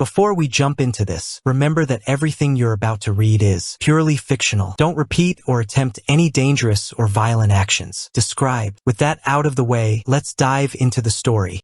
Before we jump into this, remember that everything you're about to read is purely fictional. Don't repeat or attempt any dangerous or violent actions described. With that out of the way, let's dive into the story.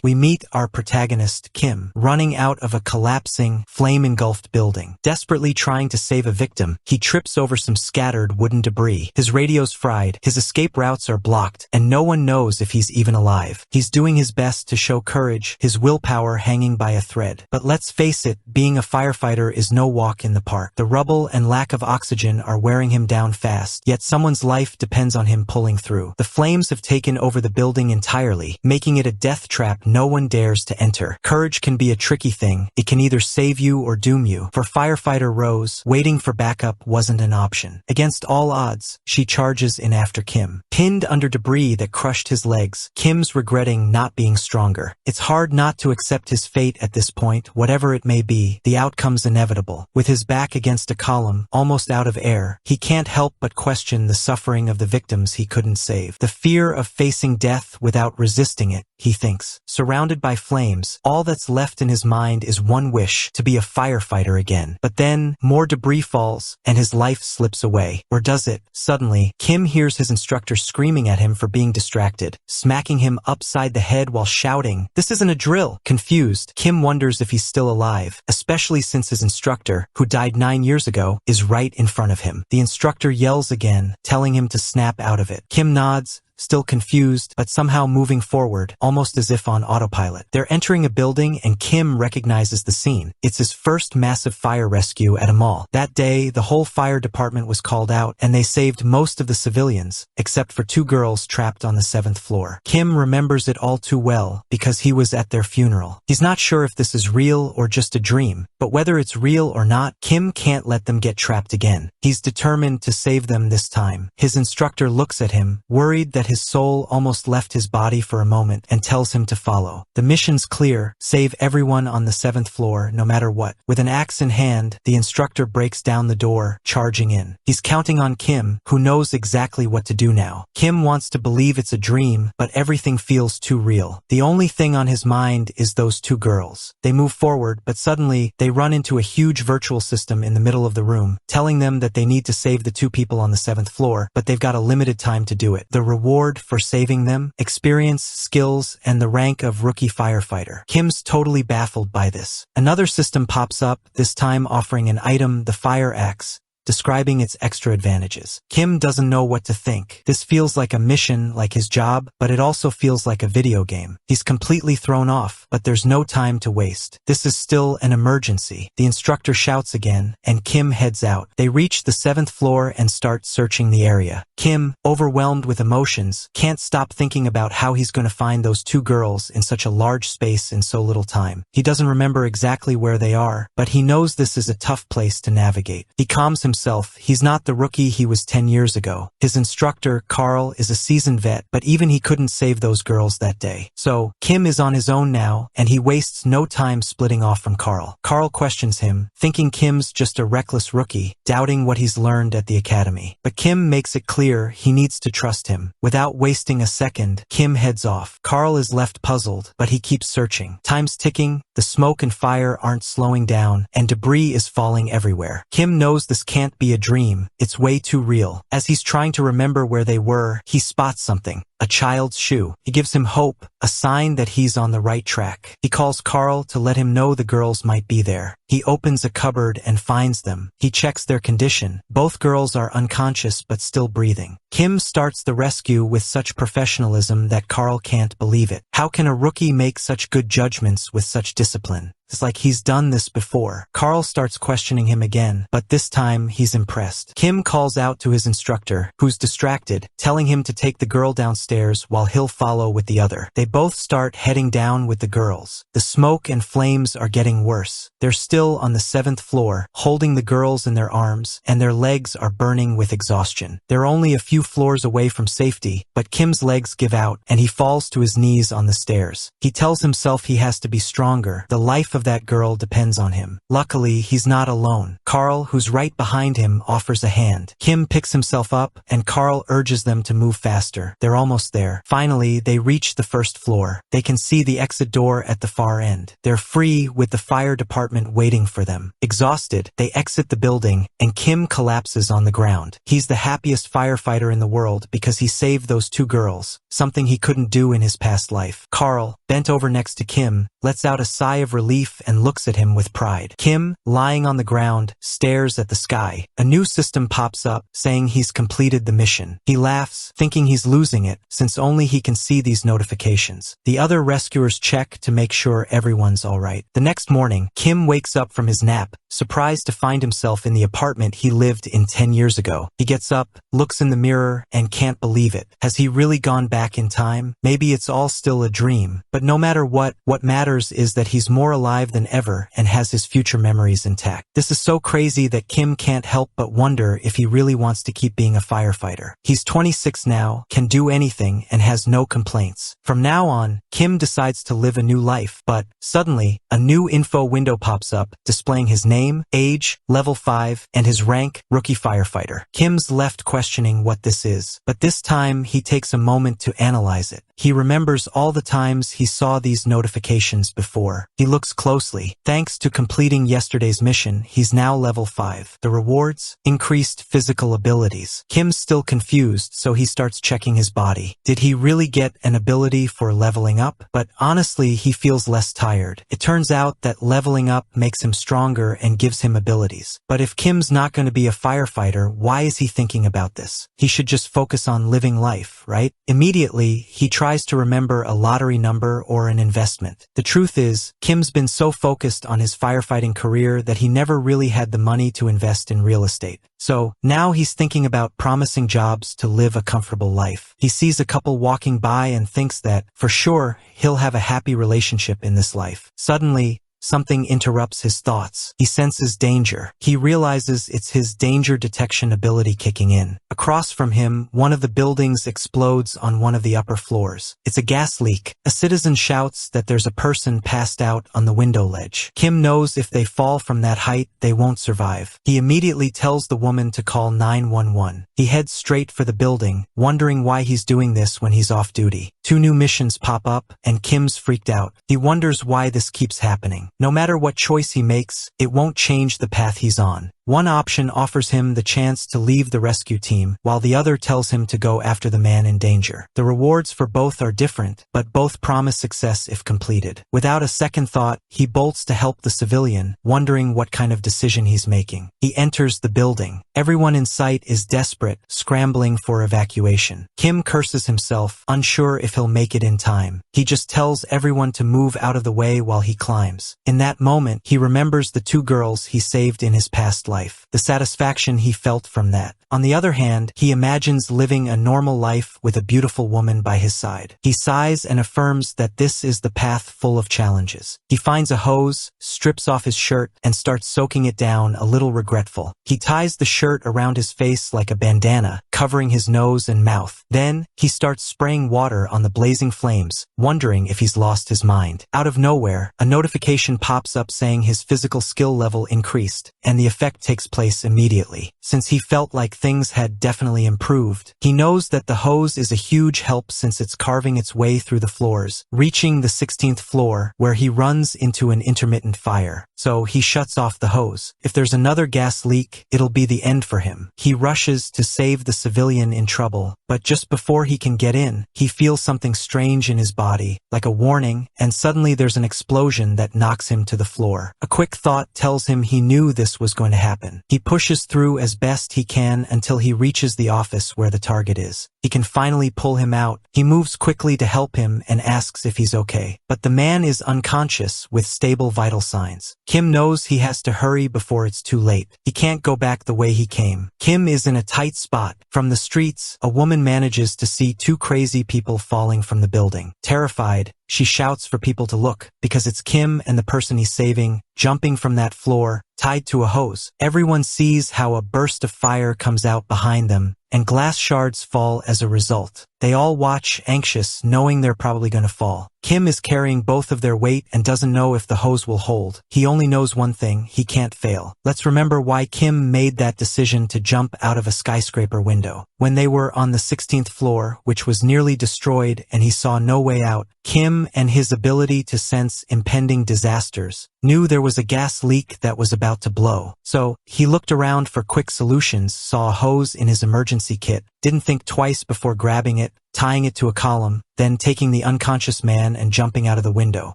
We meet our protagonist, Kim, running out of a collapsing, flame-engulfed building. Desperately trying to save a victim, he trips over some scattered wooden debris. His radio's fried, his escape routes are blocked, and no one knows if he's even alive. He's doing his best to show courage, his willpower hanging by a thread. But let's face it, being a firefighter is no walk in the park. The rubble and lack of oxygen are wearing him down fast, yet someone's life depends on him pulling through. The flames have taken over the building entirely, making it a death trap no one dares to enter. Courage can be a tricky thing. It can either save you or doom you. For firefighter Rose, waiting for backup wasn't an option. Against all odds, she charges in after Kim. Pinned under debris that crushed his legs, Kim's regretting not being stronger. It's hard not to accept his fate at this point, whatever it may be. The outcome's inevitable. With his back against a column, almost out of air, he can't help but question the suffering of the victims he couldn't save. The fear of facing death without resisting it, he thinks. Surrounded by flames, all that's left in his mind is one wish, to be a firefighter again. But then, more debris falls, and his life slips away. Or does it? Suddenly, Kim hears his instructor screaming at him for being distracted, smacking him upside the head while shouting, "This isn't a drill!" Confused, Kim wonders if he's still alive, especially since his instructor, who died 9 years ago, is right in front of him. The instructor yells again, telling him to snap out of it. Kim nods, still confused, but somehow moving forward, almost as if on autopilot. They're entering a building and Kim recognizes the scene. It's his first massive fire rescue at a mall. That day, the whole fire department was called out, and they saved most of the civilians, except for 2 girls trapped on the 7th floor. Kim remembers it all too well, because he was at their funeral. He's not sure if this is real or just a dream, but whether it's real or not, Kim can't let them get trapped again. He's determined to save them this time. His instructor looks at him, worried that his soul almost left his body for a moment, and tells him to follow. The mission's clear: save everyone on the 7th floor, no matter what. With an axe in hand, the instructor breaks down the door, charging in. He's counting on Kim, who knows exactly what to do now. Kim wants to believe it's a dream, but everything feels too real. The only thing on his mind is those 2 girls. They move forward, but suddenly, they run into a huge virtual system in the middle of the room, telling them that they need to save the 2 people on the 7th floor, but they've got a limited time to do it. The reward for saving them: experience, skills, and the rank of rookie firefighter. Kim's totally baffled by this. Another system pops up, this time offering an item, the fire axe, describing its extra advantages. Kim doesn't know what to think. This feels like a mission, like his job, but it also feels like a video game. He's completely thrown off, but there's no time to waste. This is still an emergency. The instructor shouts again, and Kim heads out. They reach the 7th floor and start searching the area. Kim, overwhelmed with emotions, can't stop thinking about how he's going to find those 2 girls in such a large space in so little time. He doesn't remember exactly where they are, but he knows this is a tough place to navigate. He calms himself. He's not the rookie he was 10 years ago. His instructor, Carl, is a seasoned vet, but even he couldn't save those girls that day. So, Kim is on his own now, and he wastes no time splitting off from Carl. Carl questions him, thinking Kim's just a reckless rookie, doubting what he's learned at the academy. But Kim makes it clear he needs to trust him. Without wasting a second, Kim heads off. Carl is left puzzled, but he keeps searching. Time's ticking, the smoke and fire aren't slowing down, and debris is falling everywhere. Kim knows this can't be a dream. It's way too real. As he's trying to remember where they were, he spots something. A child's shoe. It gives him hope, a sign that he's on the right track. He calls Carl to let him know the girls might be there. He opens a cupboard and finds them. He checks their condition. Both girls are unconscious but still breathing. Kim starts the rescue with such professionalism that Carl can't believe it. How can a rookie make such good judgments with such discipline? It's like he's done this before. Carl starts questioning him again, but this time he's impressed. Kim calls out to his instructor, who's distracted, telling him to take the girl downstairs while he'll follow with the other. They both start heading down with the girls. The smoke and flames are getting worse. They're still on the 7th floor, holding the girls in their arms, and their legs are burning with exhaustion. They're only a few floors away from safety, but Kim's legs give out, and he falls to his knees on the stairs. He tells himself he has to be stronger. The life of that girl depends on him. Luckily, he's not alone. Carl, who's right behind him, offers a hand. Kim picks himself up, and Carl urges them to move faster. They're almost there. Finally, they reach the first floor. They can see the exit door at the far end. They're free, with the fire department waiting for them. Exhausted, they exit the building, and Kim collapses on the ground. He's the happiest firefighter in the world because he saved those two girls, something he couldn't do in his past life. Carl, bent over next to Kim, lets out a sigh of relief and looks at him with pride. Kim, lying on the ground, stares at the sky. A new system pops up, saying he's completed the mission. He laughs, thinking he's losing it, since only he can see these notifications. The other rescuers check to make sure everyone's alright. The next morning, Kim wakes up from his nap, surprised to find himself in the apartment he lived in 10 years ago. He gets up, looks in the mirror, and can't believe it. Has he really gone back in time? Maybe it's all still a dream. But no matter what matters is that he's more alive than ever and has his future memories intact. This is so crazy that Kim can't help but wonder if he really wants to keep being a firefighter. He's 26 now, can do anything, and has no complaints. From now on, Kim decides to live a new life, but suddenly, a new info window pops up, displaying his name, age, level 5, and his rank, rookie firefighter. Kim's left questioning what this is, but this time he takes a moment to analyze it. He remembers all the times he saw these notifications before. He looks closely. Thanks to completing yesterday's mission, he's now level 5. The rewards? Increased physical abilities. Kim's still confused, so he starts checking his body. Did he really get an ability for leveling up? But honestly, he feels less tired. It turns out that leveling up makes him stronger and gives him abilities. But if Kim's not going to be a firefighter, why is he thinking about this? He should just focus on living life, right? Immediately, he tries to remember a lottery number or an investment. The truth is, Kim's been so focused on his firefighting career that he never really had the money to invest in real estate. So, now he's thinking about promising jobs to live a comfortable life. He sees a couple walking by and thinks that, for sure, he'll have a happy relationship in this life. Suddenly, something interrupts his thoughts. He senses danger. He realizes it's his danger detection ability kicking in. Across from him, one of the buildings explodes on one of the upper floors. It's a gas leak. A citizen shouts that there's a person passed out on the window ledge. Kim knows if they fall from that height, they won't survive. He immediately tells the woman to call 911. He heads straight for the building, wondering why he's doing this when he's off duty. 2 new missions pop up, and Kim's freaked out. He wonders why this keeps happening. No matter what choice he makes, it won't change the path he's on. One option offers him the chance to leave the rescue team, while the other tells him to go after the man in danger. The rewards for both are different, but both promise success if completed. Without a second thought, he bolts to help the civilian, wondering what kind of decision he's making. He enters the building. Everyone in sight is desperate, scrambling for evacuation. Kim curses himself, unsure if he'll make it in time. He just tells everyone to move out of the way while he climbs. In that moment, he remembers the 2 girls he saved in his past life. The satisfaction he felt from that. On the other hand, he imagines living a normal life with a beautiful woman by his side. He sighs and affirms that this is the path full of challenges. He finds a hose, strips off his shirt, and starts soaking it down, a little regretful. He ties the shirt around his face like a bandana, covering his nose and mouth. Then, he starts spraying water on the blazing flames, wondering if he's lost his mind. Out of nowhere, a notification pops up saying his physical skill level increased, and the effect takes place immediately. Since he felt like things had definitely improved, he knows that the hose is a huge help since it's carving its way through the floors, reaching the 16th floor, where he runs into an intermittent fire. So he shuts off the hose. If there's another gas leak, it'll be the end for him. He rushes to save the civilian in trouble, but just before he can get in, he feels something strange in his body, like a warning, and suddenly there's an explosion that knocks him to the floor. A quick thought tells him he knew this was going to happen. He pushes through as best he can until he reaches the office where the target is. He can finally pull him out. He moves quickly to help him and asks if he's okay. But the man is unconscious with stable vital signs. Kim knows he has to hurry before it's too late. He can't go back the way he came. Kim is in a tight spot. From the streets, a woman manages to see 2 crazy people falling from the building. Terrified, she shouts for people to look, because it's Kim and the person he's saving, jumping from that floor, tied to a hose. Everyone sees how a burst of fire comes out behind them, and glass shards fall as a result. They all watch, anxious, knowing they're probably gonna fall. Kim is carrying both of their weight and doesn't know if the hose will hold. He only knows one thing: he can't fail. Let's remember why Kim made that decision to jump out of a skyscraper window. When they were on the 16th floor, which was nearly destroyed and he saw no way out, Kim, and his ability to sense impending disasters, knew there was a gas leak that was about to blow. So, he looked around for quick solutions, saw a hose in his emergency kit, didn't think twice before grabbing it, tying it to a column, then taking the unconscious man and jumping out of the window.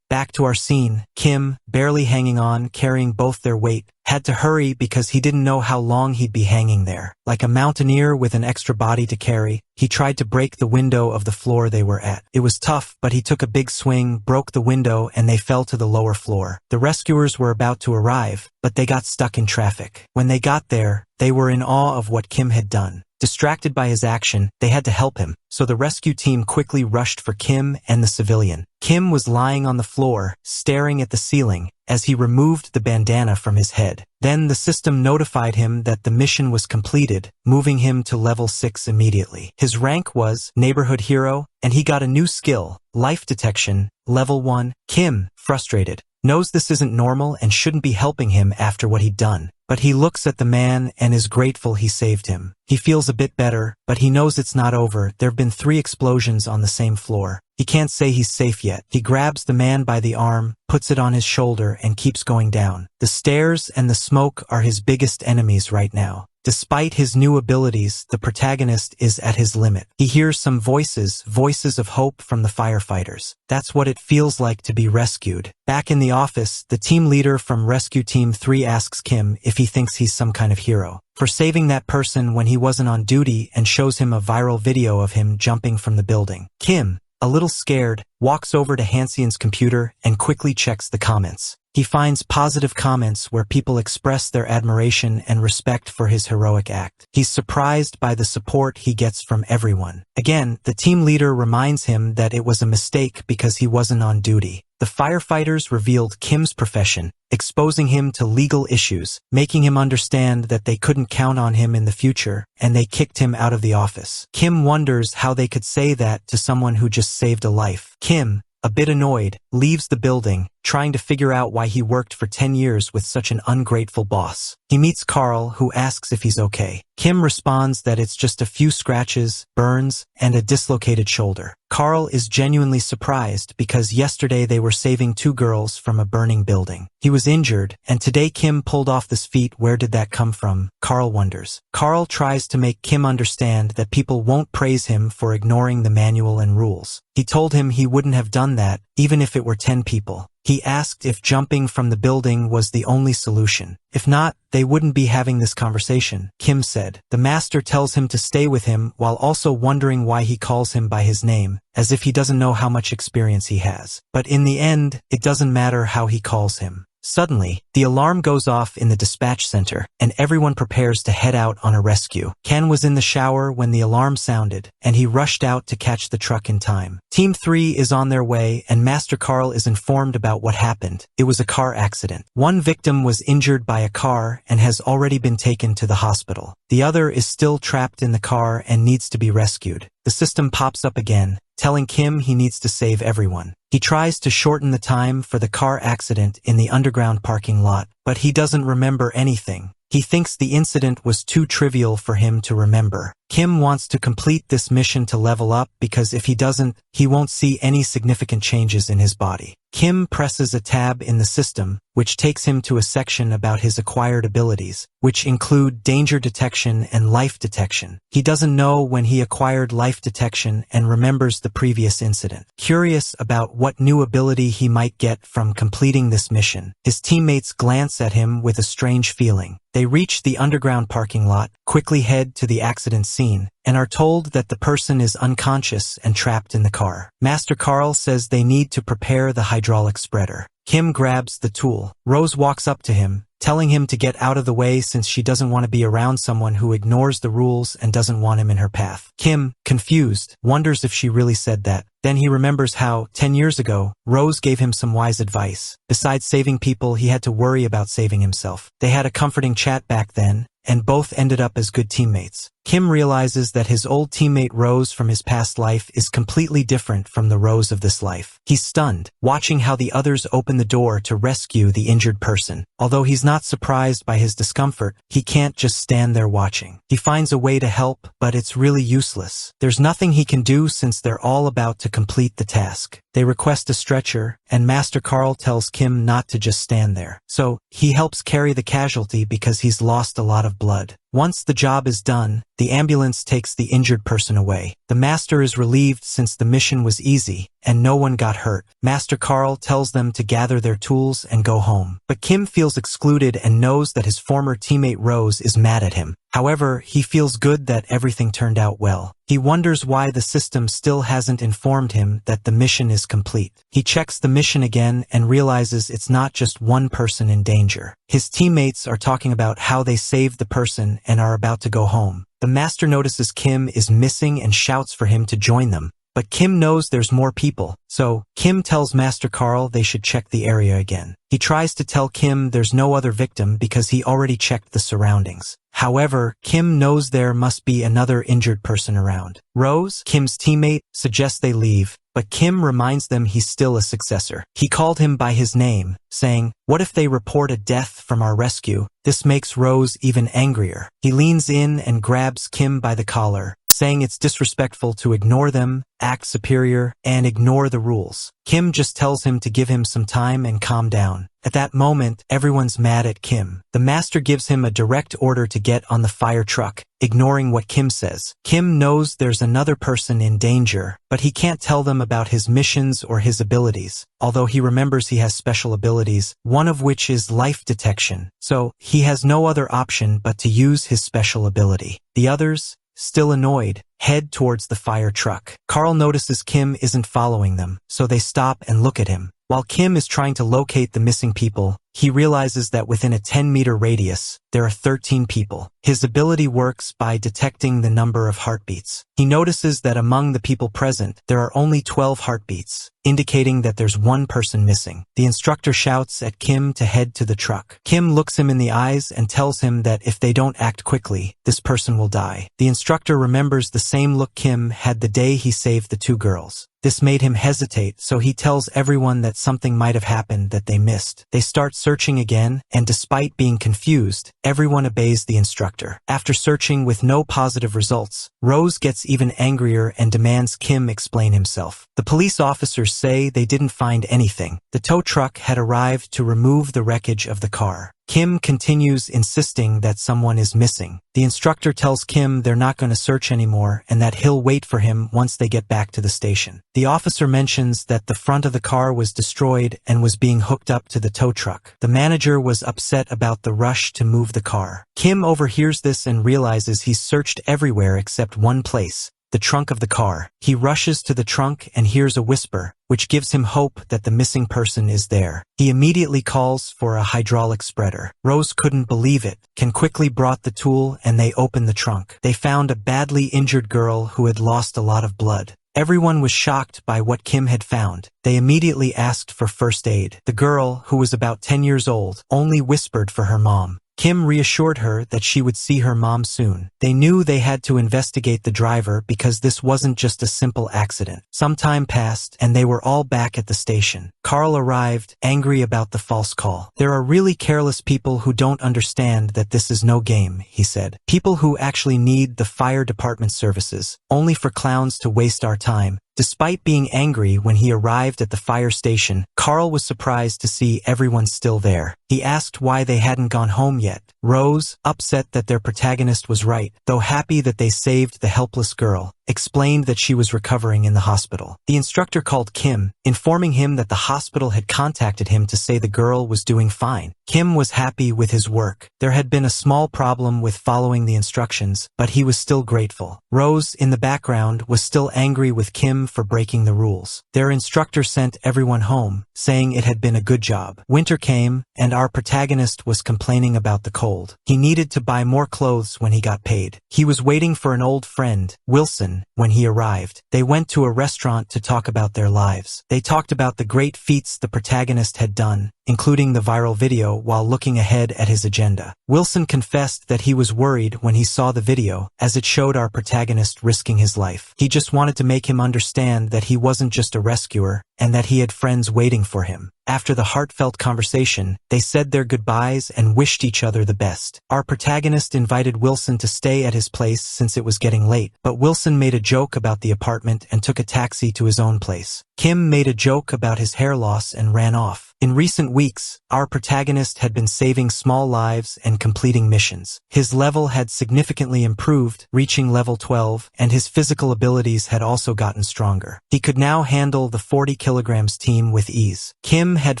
Back to our scene. Kim, barely hanging on, carrying both their weight, had to hurry because he didn't know how long he'd be hanging there. Like a mountaineer with an extra body to carry, he tried to break the window of the floor they were at. It was tough, but he took a big swing, broke the window, and they fell to the lower floor. The rescuers were about to arrive, but they got stuck in traffic. When they got there, they were in awe of what Kim had done. Distracted by his action, they had to help him, so the rescue team quickly rushed for Kim and the civilian. Kim was lying on the floor, staring at the ceiling, as he removed the bandana from his head. Then the system notified him that the mission was completed, moving him to level 6 immediately. His rank was Neighborhood Hero, and he got a new skill, Life Detection, level 1. Kim, frustrated, knows this isn't normal and shouldn't be helping him after what he'd done. But he looks at the man and is grateful he saved him. He feels a bit better, but he knows it's not over. There've been 3 explosions on the same floor. He can't say he's safe yet. He grabs the man by the arm, puts it on his shoulder, and keeps going down. The stairs and the smoke are his biggest enemies right now. Despite his new abilities, the protagonist is at his limit. He hears some voices of hope from the firefighters. That's what it feels like to be rescued. Back in the office, the team leader from Rescue Team 3 asks Kim if he thinks he's some kind of hero for saving that person when he wasn't on duty, and shows him a viral video of him jumping from the building. Kim, a little scared, walks over to Hansian's computer and quickly checks the comments. He finds positive comments where people express their admiration and respect for his heroic act. He's surprised by the support he gets from everyone. Again, the team leader reminds him that it was a mistake because he wasn't on duty. The firefighters revealed Kim's profession, exposing him to legal issues, making him understand that they couldn't count on him in the future, and they kicked him out of the office. Kim wonders how they could say that to someone who just saved a life. Kim, a bit annoyed, leaves the building, trying to figure out why he worked for 10 years with such an ungrateful boss. He meets Carl, who asks if he's okay. Kim responds that it's just a few scratches, burns, and a dislocated shoulder. Carl is genuinely surprised because yesterday they were saving 2 girls from a burning building. He was injured, and today Kim pulled off this feat. Where did that come from? Carl wonders. Carl tries to make Kim understand that people won't praise him for ignoring the manual and rules. He told him he wouldn't have done that, even if it were 10 people. He asked if jumping from the building was the only solution. If not, they wouldn't be having this conversation, Kim said. The master tells him to stay with him while also wondering why he calls him by his name, as if he doesn't know how much experience he has. But in the end, it doesn't matter how he calls him. Suddenly, the alarm goes off in the dispatch center, and everyone prepares to head out on a rescue. Ken was in the shower when the alarm sounded, and he rushed out to catch the truck in time. Team 3 is on their way, and Master Carl is informed about what happened. It was a car accident. One victim was injured by a car and has already been taken to the hospital. The other is still trapped in the car and needs to be rescued. The system pops up again, telling Kim he needs to save everyone. He tries to shorten the time for the car accident in the underground parking lot, but he doesn't remember anything. He thinks the incident was too trivial for him to remember. Kim wants to complete this mission to level up because if he doesn't, he won't see any significant changes in his body. Kim presses a tab in the system, which takes him to a section about his acquired abilities, which include danger detection and life detection. He doesn't know when he acquired life detection and remembers the previous incident. Curious about what new ability he might get from completing this mission, his teammates glance at him with a strange feeling. They reach the underground parking lot, quickly head to the accident scene, and are told that the person is unconscious and trapped in the car. Master Carl says they need to prepare the hydraulic spreader. Kim grabs the tool. Rose walks up to him, telling him to get out of the way since she doesn't want to be around someone who ignores the rules and doesn't want him in her path. Kim, confused, wonders if she really said that. Then he remembers how, 10 years ago, Rose gave him some wise advice. Besides saving people, he had to worry about saving himself. They had a comforting chat back then, and both ended up as good teammates. Kim realizes that his old teammate Rose from his past life is completely different from the Rose of this life. He's stunned, watching how the others open the door to rescue the injured person. Although he's not surprised by his discomfort, he can't just stand there watching. He finds a way to help, but it's really useless. There's nothing he can do since they're all about to complete the task. They request a stretcher, and Master Carl tells Kim not to just stand there. So, he helps carry the casualty because he's lost a lot of blood. Once the job is done, the ambulance takes the injured person away. The Master is relieved since the mission was easy, and no one got hurt. Master Carl tells them to gather their tools and go home. But Kim feels excluded and knows that his former teammate Rose is mad at him. However, he feels good that everything turned out well. He wonders why the system still hasn't informed him that the mission is complete. He checks the mission again and realizes it's not just one person in danger. His teammates are talking about how they saved the person and are about to go home. The Master notices Kim is missing and shouts for him to join them. But Kim knows there's more people, so Kim tells Master Carl they should check the area again. He tries to tell Kim there's no other victim because he already checked the surroundings. However, Kim knows there must be another injured person around. Rose, Kim's teammate, suggests they leave, but Kim reminds them he's still a successor. He called him by his name, saying, "What if they report a death from our rescue?" This makes Rose even angrier. He leans in and grabs Kim by the collar, saying it's disrespectful to ignore them, act superior, and ignore the rules. Kim just tells him to give him some time and calm down. At that moment, everyone's mad at Kim. The Master gives him a direct order to get on the fire truck, ignoring what Kim says. Kim knows there's another person in danger, but he can't tell them about his missions or his abilities, although he remembers he has special abilities, one of which is life detection, so he has no other option but to use his special ability. The others, still annoyed, head towards the fire truck. Carl notices Kim isn't following them, so they stop and look at him. While Kim is trying to locate the missing people, he realizes that within a 10-meter radius, there are 13 people. His ability works by detecting the number of heartbeats. He notices that among the people present, there are only 12 heartbeats, indicating that there's one person missing. The instructor shouts at Kim to head to the truck. Kim looks him in the eyes and tells him that if they don't act quickly, this person will die. The instructor remembers the same look Kim had the day he saved the two girls. This made him hesitate, so he tells everyone that something might have happened that they missed. They start searching again, and despite being confused, everyone obeys the instructor. After searching with no positive results, Rose gets even angrier and demands Kim explain himself. The police officers say they didn't find anything. The tow truck had arrived to remove the wreckage of the car. Kim continues insisting that someone is missing. The instructor tells Kim they're not going to search anymore and that he'll wait for him once they get back to the station. The officer mentions that the front of the car was destroyed and was being hooked up to the tow truck. The manager was upset about the rush to move the car. Kim overhears this and realizes he's searched everywhere except one place, the trunk of the car. He rushes to the trunk and hears a whisper, which gives him hope that the missing person is there. He immediately calls for a hydraulic spreader. Rose couldn't believe it. Ken quickly brought the tool and they opened the trunk. They found a badly injured girl who had lost a lot of blood. Everyone was shocked by what Kim had found. They immediately asked for first aid. The girl, who was about 10 years old, only whispered for her mom. Kim reassured her that she would see her mom soon. They knew they had to investigate the driver because this wasn't just a simple accident. Some time passed, and they were all back at the station. Carl arrived, angry about the false call. "There are really careless people who don't understand that this is no game," he said. "People who actually need the fire department services, only for clowns to waste our time." Despite being angry when he arrived at the fire station, Carl was surprised to see everyone still there. He asked why they hadn't gone home yet. Rose, upset that their protagonist was right, though happy that they saved the helpless girl, explained that she was recovering in the hospital. The instructor called Kim, informing him that the hospital had contacted him to say the girl was doing fine. Kim was happy with his work. There had been a small problem with following the instructions, but he was still grateful. Rose, in the background, was still angry with Kim for breaking the rules. Their instructor sent everyone home, saying it had been a good job. Winter came, and our protagonist was complaining about the cold. He needed to buy more clothes when he got paid. He was waiting for an old friend, Wilson, Wilson when he arrived. They went to a restaurant to talk about their lives. They talked about the great feats the protagonist had done, including the viral video, while looking ahead at his agenda. Wilson confessed that he was worried when he saw the video, as it showed our protagonist risking his life. He just wanted to make him understand that he wasn't just a rescuer, and that he had friends waiting for him. After the heartfelt conversation, they said their goodbyes and wished each other the best. Our protagonist invited Wilson to stay at his place since it was getting late, but Wilson made a joke about the apartment and took a taxi to his own place. Kim made a joke about his hair loss and ran off. In recent weeks, our protagonist had been saving small lives and completing missions. His level had significantly improved, reaching level 12, and his physical abilities had also gotten stronger. He could now handle the 40 kilograms team with ease. Kim had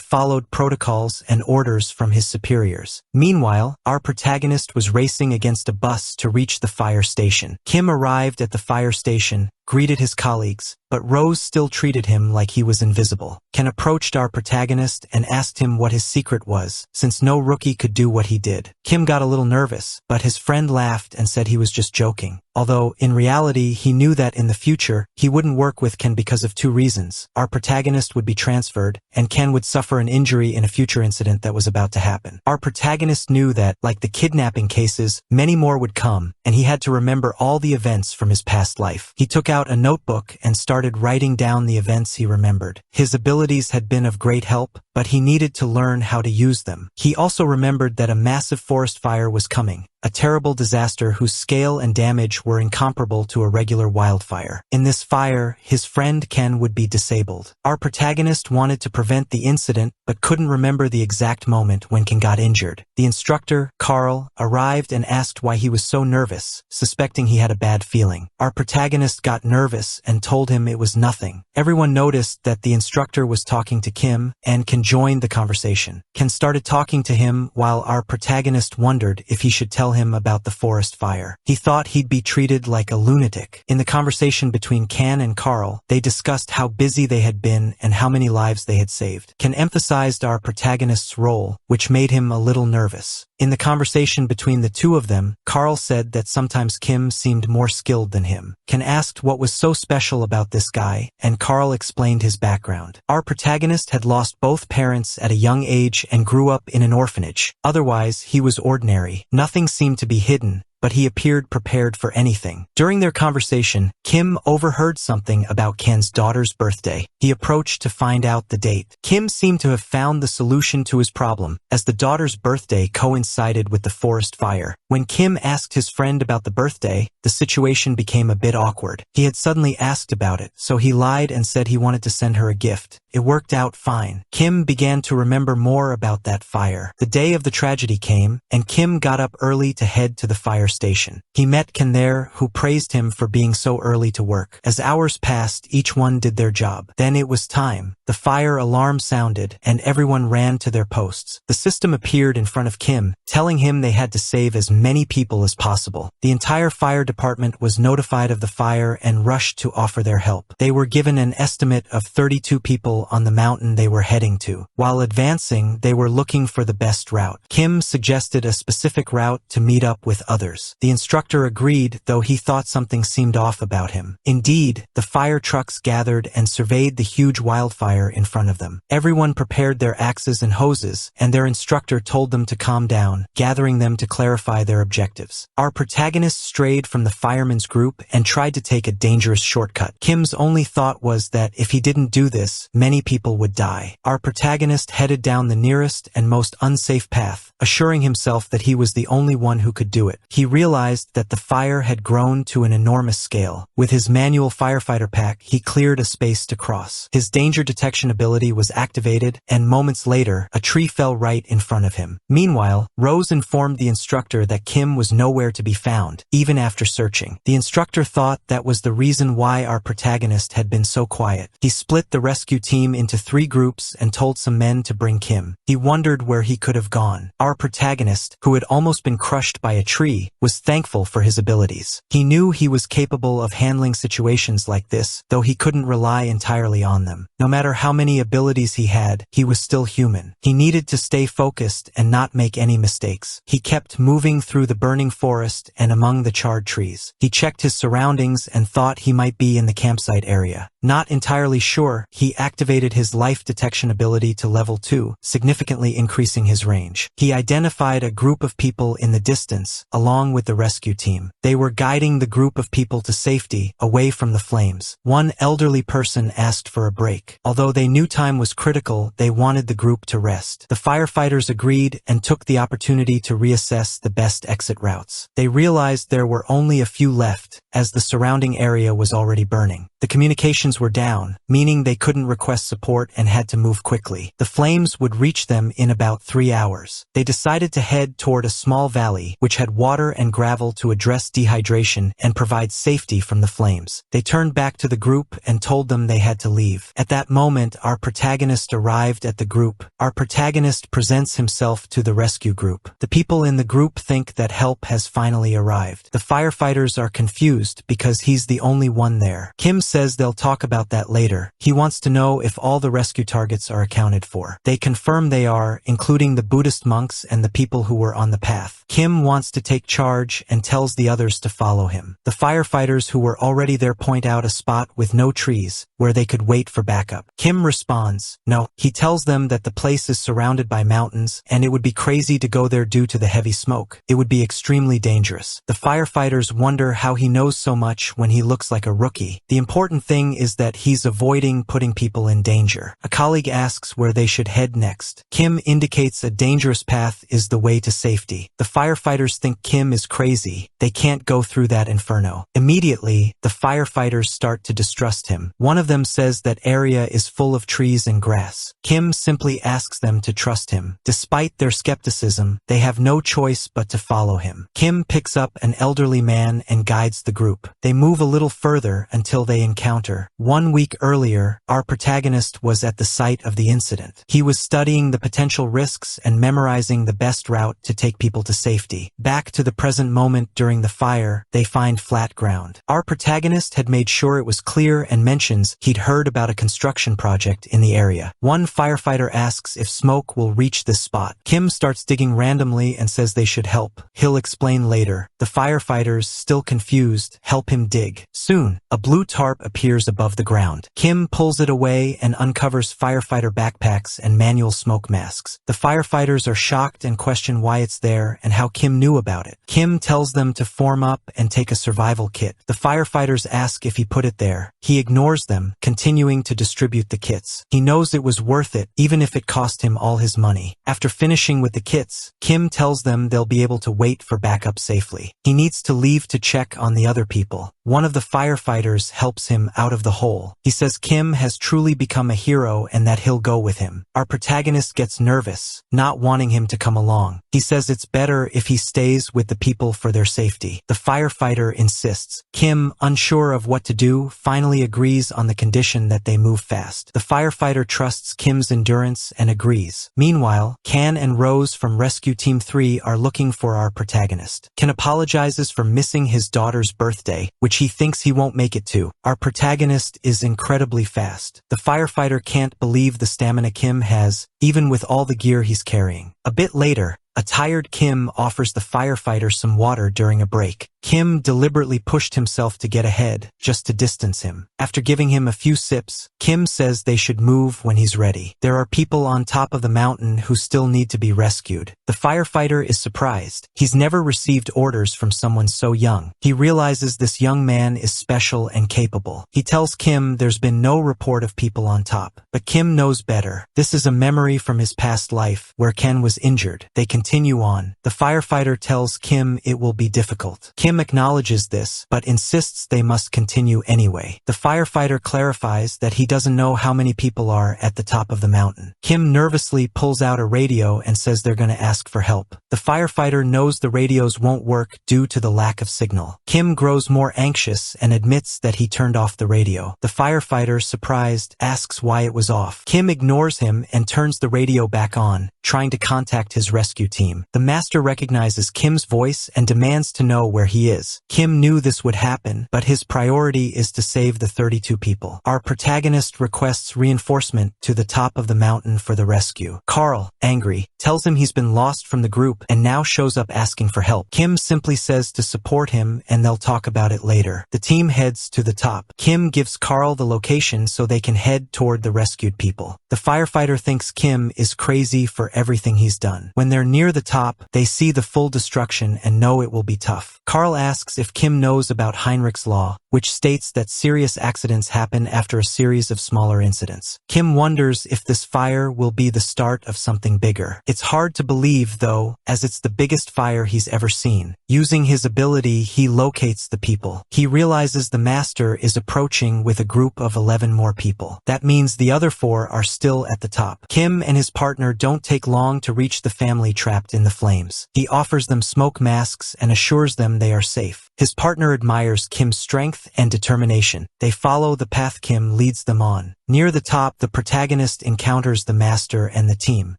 followed protocols and orders from his superiors. Meanwhile, our protagonist was racing against a bus to reach the fire station. Kim arrived at the fire station, greeted his colleagues, but Rose still treated him like he was invisible. Ken approached our protagonist and asked him what his secret was, since no rookie could do what he did. Kim got a little nervous, but his friend laughed and said he was just joking. Although, in reality, he knew that in the future, he wouldn't work with Ken because of two reasons. Our protagonist would be transferred, and Ken would suffer an injury in a future incident that was about to happen. Our protagonist knew that, like the kidnapping cases, many more would come, and he had to remember all the events from his past life. He took out a notebook and started writing down the events he remembered. His abilities had been of great help, but he needed to learn how to use them. He also remembered that a massive forest fire was coming, a terrible disaster whose scale and damage were incomparable to a regular wildfire. In this fire, his friend Ken would be disabled. Our protagonist wanted to prevent the incident, but couldn't remember the exact moment when Ken got injured. The instructor, Carl, arrived and asked why he was so nervous, suspecting he had a bad feeling. Our protagonist got nervous and told him it was nothing. Everyone noticed that the instructor was talking to Kim, and Ken joined the conversation. Ken started talking to him while our protagonist wondered if he should tell him about the forest fire. He thought he'd be treated like a lunatic. In the conversation between Ken and Carl, they discussed how busy they had been and how many lives they had saved. Ken emphasized our protagonist's role, which made him a little nervous. In the conversation between the two of them, Carl said that sometimes Kim seemed more skilled than him. Ken asked what was so special about this guy, and Carl explained his background. Our protagonist had lost both parents at a young age and grew up in an orphanage. Otherwise, he was ordinary. Nothing seemed to be hidden, but he appeared prepared for anything. During their conversation, Kim overheard something about Ken's daughter's birthday. He approached to find out the date. Kim seemed to have found the solution to his problem, as the daughter's birthday coincided with the forest fire. When Kim asked his friend about the birthday, the situation became a bit awkward. He had suddenly asked about it, so he lied and said he wanted to send her a gift. It worked out fine. Kim began to remember more about that fire. The day of the tragedy came, and Kim got up early to head to the fire station. He met Ken there, who praised him for being so early to work. As hours passed, each one did their job. Then it was time. The fire alarm sounded, and everyone ran to their posts. The system appeared in front of Kim, telling him they had to save as many people as possible. The entire fire department was notified of the fire and rushed to offer their help. They were given an estimate of 32 people on the mountain they were heading to. While advancing, they were looking for the best route. Kim suggested a specific route to meet up with others. The instructor agreed, though he thought something seemed off about him. Indeed, the fire trucks gathered and surveyed the huge wildfire in front of them. Everyone prepared their axes and hoses, and their instructor told them to calm down, gathering them to clarify their objectives. Our protagonist strayed from the firemen's group and tried to take a dangerous shortcut. Kim's only thought was that if he didn't do this, many people would die. Our protagonist headed down the nearest and most unsafe path, assuring himself that he was the only one who could do it. He realized that the fire had grown to an enormous scale. With his manual firefighter pack, he cleared a space to cross. His danger detection ability was activated, and moments later, a tree fell right in front of him. Meanwhile, Rose informed the instructor that Kim was nowhere to be found, even after searching. The instructor thought that was the reason why our protagonist had been so quiet. He split the rescue team into 3 groups and told some men to bring Kim. He wondered where he could have gone. Our Our protagonist, who had almost been crushed by a tree, was thankful for his abilities. He knew he was capable of handling situations like this, though he couldn't rely entirely on them. No matter how many abilities he had, he was still human. He needed to stay focused and not make any mistakes. He kept moving through the burning forest and among the charred trees. He checked his surroundings and thought he might be in the campsite area. Not entirely sure, he activated his life detection ability to level 2, significantly increasing his range. He identified a group of people in the distance, along with the rescue team. They were guiding the group of people to safety, away from the flames. One elderly person asked for a break. Although they knew time was critical, they wanted the group to rest. The firefighters agreed and took the opportunity to reassess the best exit routes. They realized there were only a few left, as the surrounding area was already burning. The communications were down, meaning they couldn't request support and had to move quickly. The flames would reach them in about 3 hours. They decided to head toward a small valley, which had water and gravel to address dehydration and provide safety from the flames. They turned back to the group and told them they had to leave. At that moment, our protagonist arrived at the group. Our protagonist presents himself to the rescue group. The people in the group think that help has finally arrived. The firefighters are confused because he's the only one there. Kim says they'll talk about that later. He wants to know if all the rescue targets are accounted for. They confirm they are, including the Buddhist monks and the people who were on the path. Kim wants to take charge and tells the others to follow him. The firefighters who were already there point out a spot with no trees, where they could wait for backup. Kim responds, no. He tells them that the place is surrounded by mountains, and it would be crazy to go there due to the heavy smoke. It would be extremely dangerous. The firefighters wonder how he knows so much when he looks like a rookie. The important thing is that he's avoiding putting people in danger. A colleague asks where they should head next. Kim indicates a dangerous path is the way to safety. The firefighters think Kim is crazy. They can't go through that inferno. Immediately, the firefighters start to distrust him. One of them says that area is full of trees and grass. Kim simply asks them to trust him. Despite their skepticism, they have no choice but to follow him. Kim picks up an elderly man and guides the group. They move a little further until they encounter. 1 week earlier, our protagonist was at the site of the incident. He was studying the potential risks and memorizing the best route to take people to safety. Back to the present moment during the fire, they find flat ground. Our protagonist had made sure it was clear and mentions he'd heard about a construction project in the area. One firefighter asks if smoke will reach this spot. Kim starts digging randomly and says they should help. He'll explain later. The firefighters, still confused, help him dig. Soon, a blue tarp appears above the ground. Kim pulls it away and uncovers firefighter backpacks and manual smoke masks. The firefighters are shocked and question why it's there and how Kim knew about it. Kim tells them to form up and take a survival kit. The firefighters ask if he put it there. He ignores them, continuing to distribute the kits. He knows it was worth it, even if it cost him all his money. After finishing with the kits, Kim tells them they'll be able to wait for backup safely. He needs to leave to check on the other people. One of the firefighters helps him out of the hole. He says Kim has truly become a hero and that he'll go with him. Our protagonist gets nervous, not wanting him to come along. He says it's better if he stays with the people for their safety. The firefighter insists. Kim, unsure of what to do, finally agrees on the condition that they move fast. The firefighter trusts Kim's endurance and agrees. Meanwhile, Can and Rose from Rescue Team 3 are looking for our protagonist. Can apologizes for missing his daughter's birthday, which he thinks he won't make it to. Our protagonist is incredibly fast. The firefighter can't believe the stamina Kim has, even with all the gear he's carrying. A bit later, a tired Kim offers the firefighter some water during a break. Kim deliberately pushed himself to get ahead, just to distance him. After giving him a few sips, Kim says they should move when he's ready. There are people on top of the mountain who still need to be rescued. The firefighter is surprised. He's never received orders from someone so young. He realizes this young man is special and capable. He tells Kim there's been no report of people on top. But Kim knows better. This is a memory from his past life, where Ken was injured. They continue on. The firefighter tells Kim it will be difficult. Kim acknowledges this, but insists they must continue anyway. The firefighter clarifies that he doesn't know how many people are at the top of the mountain. Kim nervously pulls out a radio and says they're going to ask for help. The firefighter knows the radios won't work due to the lack of signal. Kim grows more anxious and admits that he turned off the radio. The firefighter, surprised, asks why it was off. Kim ignores him and turns the radio back on, trying to contact his rescue team. The master recognizes Kim's voice and demands to know where he is. Kim knew this would happen, but his priority is to save the 32 people. Our protagonist requests reinforcement to the top of the mountain for the rescue. Carl, angry, tells him he's been lost from the group and now shows up asking for help. Kim simply says to support him and they'll talk about it later. The team heads to the top. Kim gives Carl the location so they can head toward the rescued people. The firefighter thinks Kim is crazy for everything he's done. When they're near the top, they see the full destruction and know it will be tough. Carl asks if Kim knows about Heinrich's law, which states that serious accidents happen after a series of smaller incidents. Kim wonders if this fire will be the start of something bigger. It's hard to believe, though, as it's the biggest fire he's ever seen. Using his ability, he locates the people. He realizes the master is approaching with a group of 11 more people. That means the other 4 are still at the top. Kim and his partner don't take long to reach the family trapped in the flames. He offers them smoke masks and assures them they are safe. His partner admires Kim's strength and determination. They follow the path Kim leads them on. Near the top, the protagonist encounters the master and the team.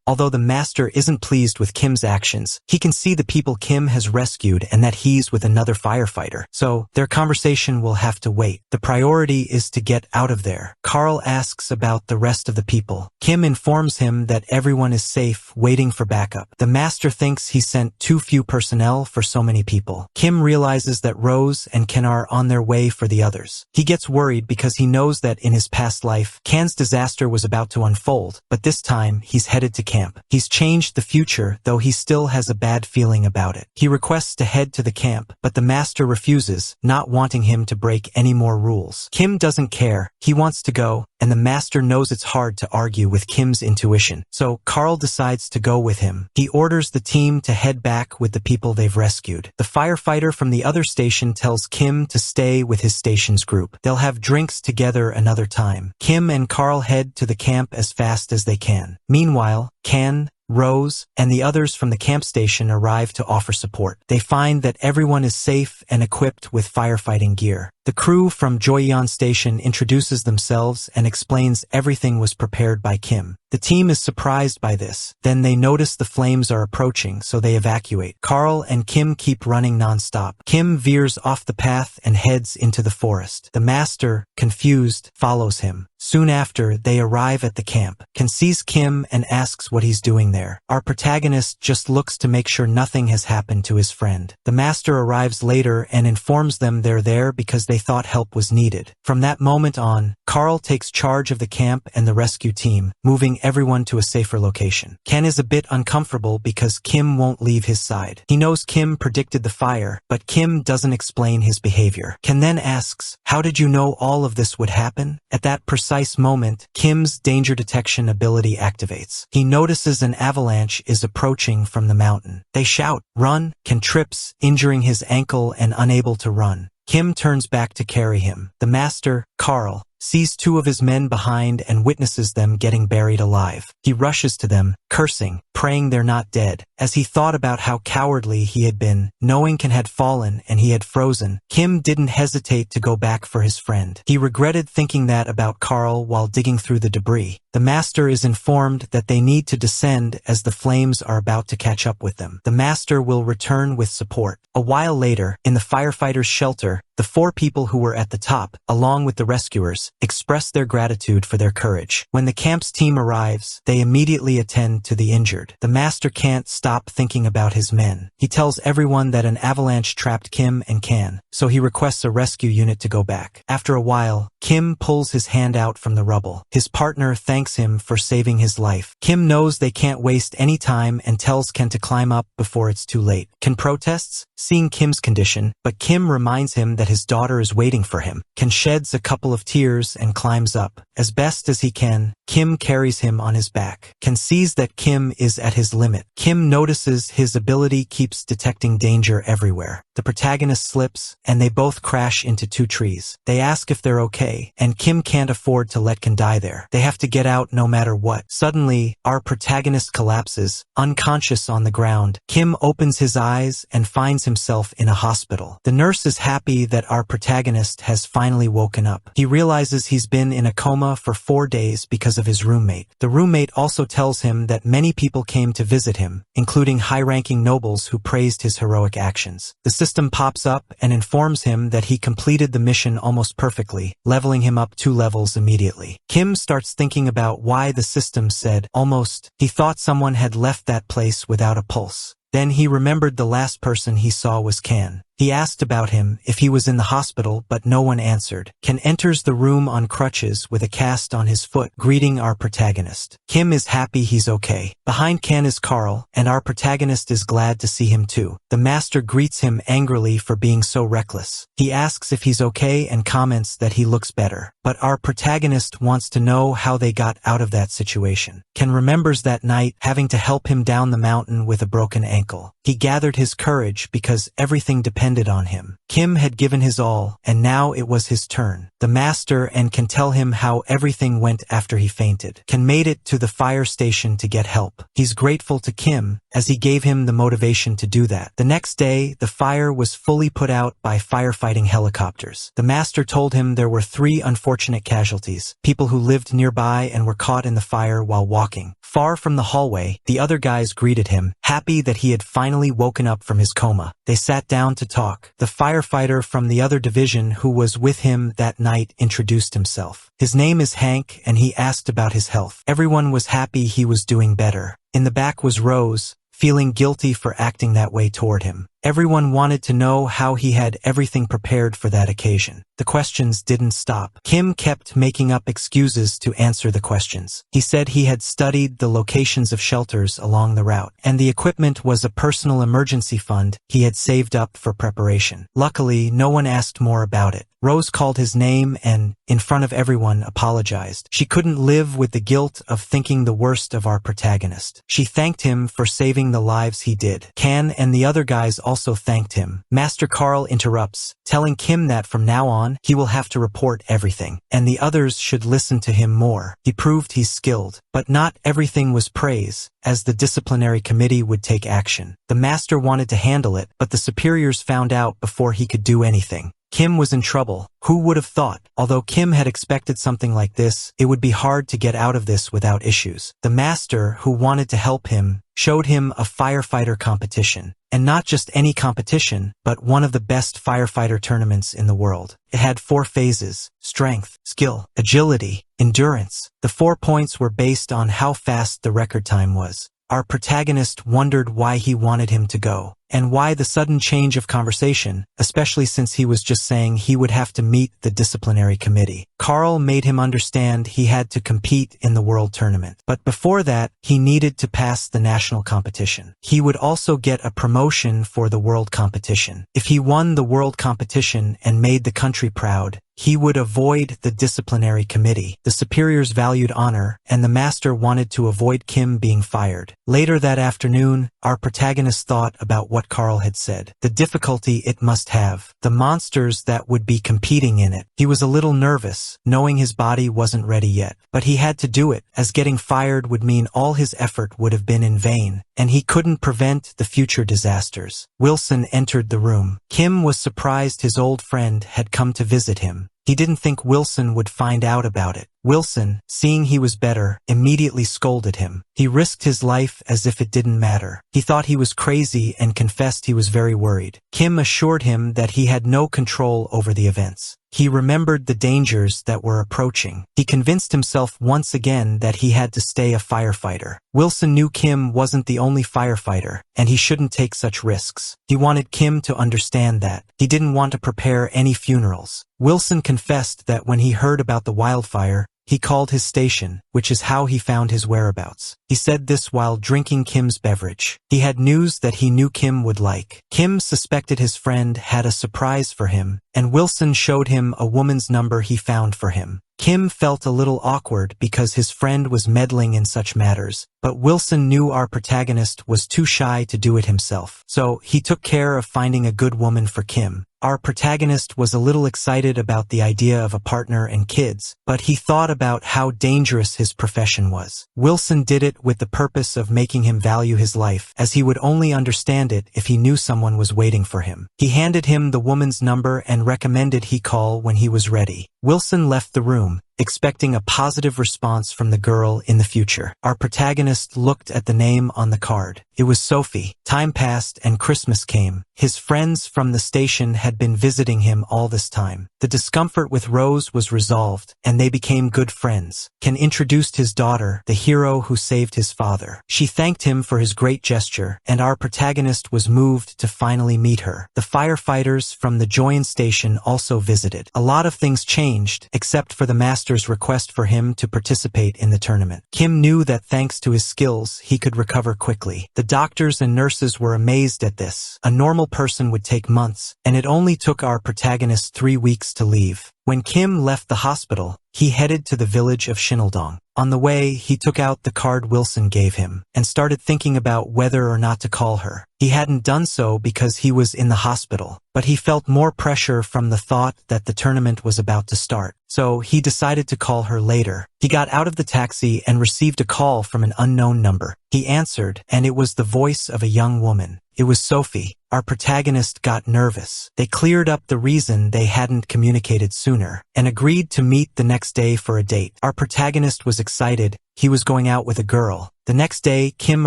Although the master isn't pleased with Kim's actions, he can see the people Kim has rescued and that he's with another firefighter. So, their conversation will have to wait. The priority is to get out of there. Carl asks about the rest of the people. Kim informs him that everyone is safe, waiting for backup. The master thinks he sent too few personnel for so many people. Kim realizes that Rose and Ken are on their way for the others. He gets worried because he knows that in his past life, Ken's disaster was about to unfold, but this time he's headed to camp. He's changed the future, though he still has a bad feeling about it. He requests to head to the camp, but the master refuses, not wanting him to break any more rules. Kim doesn't care. He wants to go, and the master knows it's hard to argue with Kim's intuition. So Carl decides to go with him. He orders the team to head back with the people they've rescued. The firefighter from the other station tells Kim to stay with his station's group. They'll have drinks together another time. Kim and Carl head to the camp as fast as they can. Meanwhile, Ken, Rose, and the others from the camp station arrive to offer support. They find that everyone is safe and equipped with firefighting gear. The crew from Joyeon Station introduces themselves and explains everything was prepared by Kim. The team is surprised by this. Then they notice the flames are approaching, so they evacuate. Carl and Kim keep running non-stop. Kim veers off the path and heads into the forest. The master, confused, follows him. Soon after, they arrive at the camp. Ken sees Kim and asks what he's doing there. Our protagonist just looks to make sure nothing has happened to his friend. The master arrives later and informs them they're there because they thought help was needed. From that moment on, Carl takes charge of the camp and the rescue team, moving everyone to a safer location. Ken is a bit uncomfortable because Kim won't leave his side. He knows Kim predicted the fire, but Kim doesn't explain his behavior. Ken then asks, "How did you know all of this would happen?" At that precise moment, Kim's danger detection ability activates. He notices an avalanche is approaching from the mountain. They shout, "Run!" Ken trips, injuring his ankle and unable to run. Kim turns back to carry him. The master, Carl, sees 2 of his men behind and witnesses them getting buried alive. He rushes to them, cursing, praying they're not dead. As he thought about how cowardly he had been, knowing Ken had fallen and he had frozen, Kim didn't hesitate to go back for his friend. He regretted thinking that about Carl while digging through the debris. The master is informed that they need to descend as the flames are about to catch up with them. The master will return with support. A while later, in the firefighter's shelter, the 4 people who were at the top, along with the rescuers, express their gratitude for their courage. When the camp's team arrives, they immediately attend to the injured. The master can't stop thinking about his men. He tells everyone that an avalanche trapped Kim and Ken, so he requests a rescue unit to go back. After a while, Kim pulls his hand out from the rubble. His partner thanks him for saving his life. Kim knows they can't waste any time and tells Ken to climb up before it's too late. Ken protests, seeing Kim's condition, but Kim reminds him that that his daughter is waiting for him. Ken sheds a couple of tears and climbs up. As best as he can, Kim carries him on his back. Ken sees that Kim is at his limit. Kim notices his ability keeps detecting danger everywhere. The protagonist slips, and they both crash into two trees. They ask if they're okay, and Kim can't afford to let Ken die there. They have to get out no matter what. Suddenly, our protagonist collapses, unconscious on the ground. Kim opens his eyes and finds himself in a hospital. The nurse is happy that our protagonist has finally woken up. He realizes he's been in a coma for 4 days because of his roommate. The roommate also tells him that many people came to visit him, including high-ranking nobles who praised his heroic actions. The system pops up and informs him that he completed the mission almost perfectly, leveling him up 2 levels immediately. Kim starts thinking about why the system said almost. He thought someone had left that place without a pulse. Then he remembered the last person he saw was Ken. He asked about him, if he was in the hospital, but no one answered. Ken enters the room on crutches with a cast on his foot, greeting our protagonist. Kim is happy he's okay. Behind Ken is Carl, and our protagonist is glad to see him too. The master greets him angrily for being so reckless. He asks if he's okay and comments that he looks better. But our protagonist wants to know how they got out of that situation. Ken remembers that night having to help him down the mountain with a broken ankle. He gathered his courage because everything depended on him. Kim had given his all, and now it was his turn. The master and Ken tell him how everything went after he fainted. Ken made it to the fire station to get help. He's grateful to Kim, as he gave him the motivation to do that. The next day, the fire was fully put out by firefighting helicopters. The master told him there were 3 unfortunate casualties, people who lived nearby and were caught in the fire while walking. Far from the hallway, the other guys greeted him, happy that he had finally woken up from his coma. They sat down to talk. The firefighter from the other division who was with him that night introduced himself. His name is Hank, and he asked about his health. Everyone was happy he was doing better. In the back was Rose, feeling guilty for acting that way toward him. Everyone wanted to know how he had everything prepared for that occasion. The questions didn't stop. Kim kept making up excuses to answer the questions. He said he had studied the locations of shelters along the route, and the equipment was a personal emergency fund he had saved up for preparation. Luckily, no one asked more about it. Rose called his name and, in front of everyone, apologized. She couldn't live with the guilt of thinking the worst of our protagonist. She thanked him for saving the lives he did. Ken and the other guys also thanked him. Master Carl interrupts, telling Kim that from now on, he will have to report everything, and the others should listen to him more. He proved he's skilled, but not everything was praise, as the disciplinary committee would take action. The master wanted to handle it, but the superiors found out before he could do anything. Kim was in trouble. Who would have thought? Although Kim had expected something like this, it would be hard to get out of this without issues. The master, who wanted to help him, showed him a firefighter competition. And not just any competition, but one of the best firefighter tournaments in the world. It had 4 phases: strength, skill, agility, endurance. The 4 points were based on how fast the record time was. Our protagonist wondered why he wanted him to go, and why the sudden change of conversation, especially since he was just saying he would have to meet the disciplinary committee. Carl made him understand he had to compete in the world tournament, but before that, he needed to pass the national competition. He would also get a promotion for the world competition. If he won the world competition and made the country proud, he would avoid the disciplinary committee. The superiors valued honor, and the master wanted to avoid Kim being fired. Later that afternoon, our protagonist thought about what Carl had said, the difficulty it must have, the monsters that would be competing in it. He was a little nervous, knowing his body wasn't ready yet, but he had to do it, as getting fired would mean all his effort would have been in vain, and he couldn't prevent the future disasters. Wilson entered the room. Kim was surprised his old friend had come to visit him. He didn't think Wilson would find out about it. Wilson, seeing he was better, immediately scolded him. He risked his life as if it didn't matter. He thought he was crazy and confessed he was very worried. Kim assured him that he had no control over the events. He remembered the dangers that were approaching. He convinced himself once again that he had to stay a firefighter. Wilson knew Kim wasn't the only firefighter, and he shouldn't take such risks. He wanted Kim to understand that. He didn't want to prepare any funerals. Wilson confessed that when he heard about the wildfire, he called his station, which is how he found his whereabouts. He said this while drinking Kim's beverage. He had news that he knew Kim would like. Kim suspected his friend had a surprise for him, and Wilson showed him a woman's number he found for him. Kim felt a little awkward because his friend was meddling in such matters, but Wilson knew our protagonist was too shy to do it himself. So he took care of finding a good woman for Kim. Our protagonist was a little excited about the idea of a partner and kids, but he thought about how dangerous his profession was. Wilson did it with the purpose of making him value his life, as he would only understand it if he knew someone was waiting for him. He handed him the woman's number and recommended he call when he was ready. Wilson left the room, expecting a positive response from the girl in the future. Our protagonist looked at the name on the card. It was Sophie. Time passed and Christmas came. His friends from the station had been visiting him all this time. The discomfort with Rose was resolved, and they became good friends. Ken introduced his daughter, the hero who saved his father. She thanked him for his great gesture, and our protagonist was moved to finally meet her. The firefighters from the Joyan station also visited. A lot of things changed, except for the master's request for him to participate in the tournament. Kim knew that thanks to his skills, he could recover quickly. The doctors and nurses were amazed at this. A normal person would take months, and it only took our protagonist 3 weeks to leave. When Kim left the hospital, he headed to the village of Shinildong. On the way, he took out the card Wilson gave him and started thinking about whether or not to call her. He hadn't done so because he was in the hospital, but he felt more pressure from the thought that the tournament was about to start. So he decided to call her later. He got out of the taxi and received a call from an unknown number. He answered, and it was the voice of a young woman. It was Sophie. Our protagonist got nervous. They cleared up the reason they hadn't communicated sooner and agreed to meet the next day for a date. Our protagonist was excited. He was going out with a girl. The next day, Kim